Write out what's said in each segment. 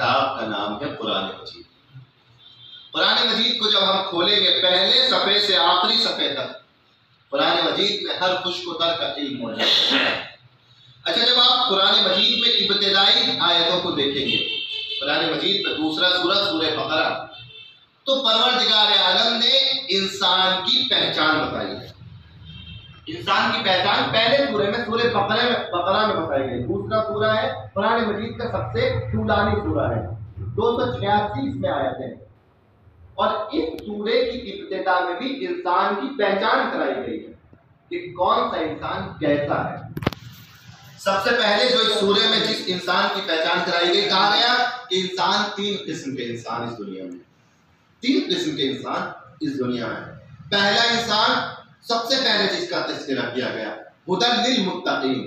किताब का नाम है कुरान मजीद। कुरान मजीद को जब हम खोलेंगे पहले सफ़े से आखिरी सफ़े तक कुरान मजीद में हर खुशकुतर का इल्म मौजूद है। अच्छा, जब आप कुरान मजीद में इब्तिदाई आयतों को देखेंगे, कुरान मजीद में दूसरा सूरह बकरा, तो परवरदिगार आलम ने इंसान की पहचान बताई है। इंसान की पहचान पहले सूरह में बकरा में बताई गई। दूसरा सूरह है कुरान मजीद का सबसे तूलानी सूरह है, 286 इसमें आयतें हैं, और इस सूरह की इब्तिदा में भी इंसान की पहचान कराई गई है कि कौन सा इंसान कैसा है। सबसे पहले जो इस सूरह में जिस इंसान की पहचान कराई गई, कहा गया कि इंसान 3 किस्म के इंसान इस दुनिया में, 3 किस्म के इंसान इस दुनिया में। पहला इंसान, सबसे पहले जिसका तज़किरा किया गया, हुदल लिल मुत्तकीन।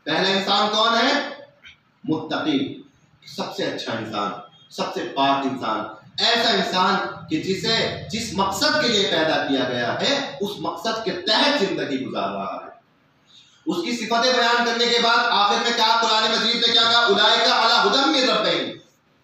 पहला इंसान कौन है? मुत्तकी, सबसे अच्छा इंसान, सबसे पाक इंसान, ऐसा इंसान कि जिस मकसद के लिए पैदा किया गया है उस मकसद के तहत जिंदगी गुजार रहा है। उसकी सिफतें बयान करने के बाद आखिर में क्या कुरान मजीद ने क्या कहा? उलाइका अला हुदम मिन रब्बिहिम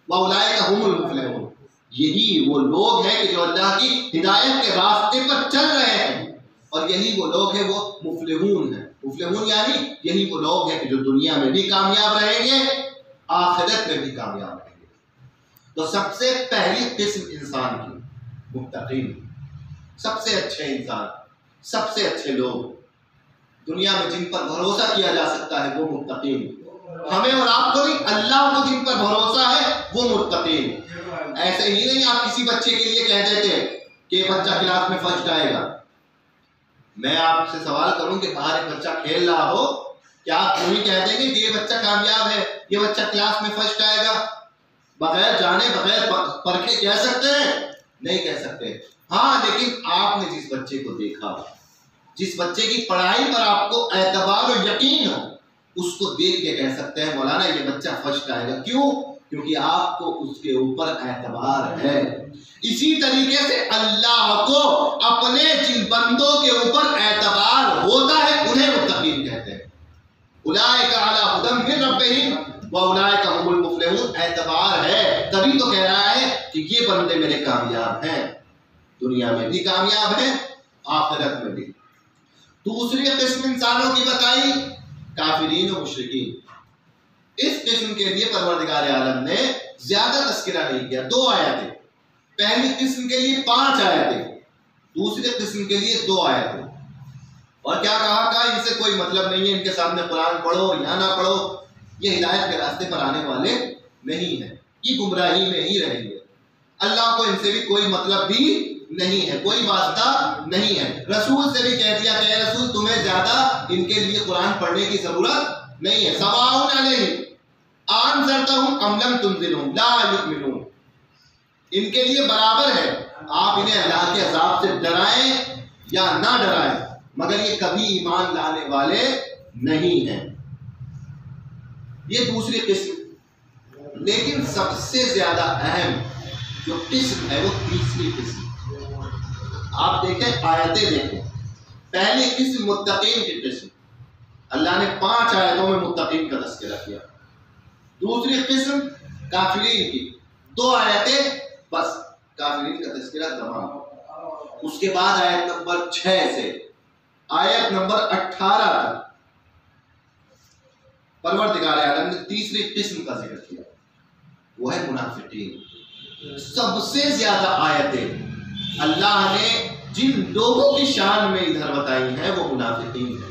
व उलाइका हुमुल मुफ्लिहून। यही वो लोग हैं कि जो अल्लाह की हिदायत के रास्ते पर चल रहे हैं, और यही वो लोग हैं, वो मुफ्लिहून हैं। मुफ्लिहून यानी यही वो लोग हैं कि जो दुनिया में भी कामयाब रहेंगे, आखिरत में भी कामयाब रहेंगे। तो सबसे पहली किस्म इंसान की मुत्तकीन, सबसे अच्छे इंसान, सबसे अच्छे लोग दुनिया में जिन पर भरोसा किया जा सकता है वो मुत्तकीन। हमें और आपको नहीं, अल्लाह को जिन पर भरोसा है वो मुत्तकीन। ऐसे ही नहीं आप किसी बच्चे के लिए कह देते कि बच्चा क्लास में फर्स्ट आएगा। मैं आपसे सवाल करूं कि बाहर एक बच्चा खेल रहा हो, क्या आप नहीं कह देंगे कि ये बच्चा कामयाब है, ये बच्चा क्लास में फर्स्ट आएगा? बगैर जाने बगैर परखे कह सकते हैं? नहीं कह सकते। हाँ, लेकिन आपने जिस बच्चे को देखा, जिस बच्चे की पढ़ाई पर आपको एतबार और यकीन हो, उसको देख के कह सकते हैं मौलाना ये बच्चा फर्स्ट आएगा। क्यों? क्योंकि आपको उसके ऊपर एतबार है। इसी तरीके से अल्लाह को अपने जिन बंदों के ऊपर एतबार होता है उन्हें मुत्तकीन कहते हैं। उलाइका अला हुदम मिन रब्बिहिम व उलाइका हुमुल मुफ्लिहून। एतबार है, तभी तो कह रहा है कि ये बंदे मेरे कामयाब हैं, दुनिया में भी कामयाब हैं, आखिरत में भी। दूसरी किस्म इंसानों की बताई, काफिरीन और मुशरिकीन। इस किस्म के लिए परवरदिगार आलम ने ज्यादा तज़किरा नहीं किया, 2 आयतें। पहली किस्म के लिए 5 आयतें, दूसरी किस्म के लिए 2 आयतें। और क्या कहा? इनसे कोई मतलब नहीं है, इनके सामने कुरान पढ़ो या ना पढ़ो, ये हिदायत के रास्ते पर आने वाले नहीं है, ये गुमराही में ही रहेंगे। अल्लाह को इनसे भी कोई मतलब भी नहीं है, कोई वास्ता नहीं है। रसूल से भी कह दिया कि रसूल तुम्हें ज्यादा इनके लिए कुरान पढ़ने की जरूरत नहीं है। सवाउन अलैहिम अनज़रतहुम अम लम तुनज़िरहुम ला युमिनून। इनके लिए बराबर है, आप इन्हें अल्लाह के अज़ाब से डराएं या ना डराएं, मगर ये कभी ईमान लाने वाले नहीं हैं। ये दूसरी किस्म। लेकिन सबसे ज्यादा अहम जो किस्म है वो तीसरी किस्म। आप देखें, आयतें देखें। पहली किस्म मुत्तकीन की किस्म, अल्लाह ने 5 आयतों में मुत्तकीन का तज़किरा किया। दूसरी किस्म काफिरीन की, 2 आयतें बस काफिरीन का तज़किरा तमाम। उसके बाद आयत नंबर 6 से आयत नंबर 18 तक परवरदिगार आलम ने तीसरी किस्म का जिक्र किया, वो है मुनाफिकीन। सबसे ज्यादा आयतें अल्लाह ने जिन लोगों की शान में इधर बताई हैं वो मुनाफिकीन है।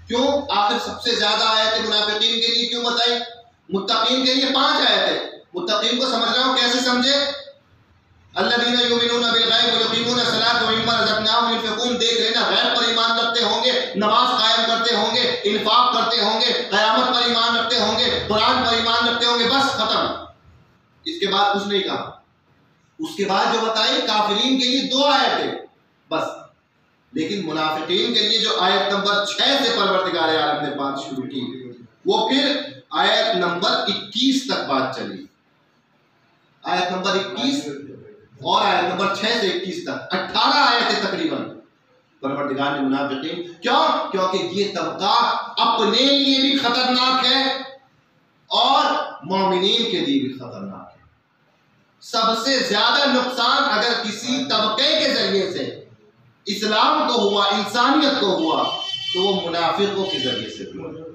क्यों? आखिर सबसे ज्यादा आयतें मुनाफिकीन के लिए क्यों बताई? मुत्तकीन के लिए 5 आयतें। मुत्तकीन को समझ रहा हूं, कैसे समझे? अल्लज़ीना युमिनूना बिल गैब व युक़ीमूना सलात व मिम्मा रज़क़नाहुम युनफ़िक़ून। देख लेना, गैब पर ईमान रखते होंगे, नमाज कायम करते होंगे, इन्फाक करते होंगे, क़यामत पर ईमान रखते होंगे, कुरान पर ईमान रखते होंगे, बस खत्म। इसके बाद कुछ नहीं कहा। उसके बाद जो बताई काफिरीन के लिए 2 आयतें बस। लेकिन मुनाफिकीन के लिए जो आयत नंबर 6 से परवरदिगार आलम ने बात शुरू की, वो फिर आयत नंबर 21 तक बात चली। आयत नंबर 21 और आयत नंबर 6 से 21 तक 18 आयतें तकरीबन परवरदिगार ने मुनाफिकीन। क्यों? क्योंकि ये तबका अपने लिए भी खतरनाक है और मोमिनीन के लिए भी खतरनाक है। सबसे ज्यादा नुकसान अगर किसी तबके के जरिए से इस्लाम को हुआ, इंसानियत को हुआ, तो वो मुनाफिकों के जरिए से हुआ।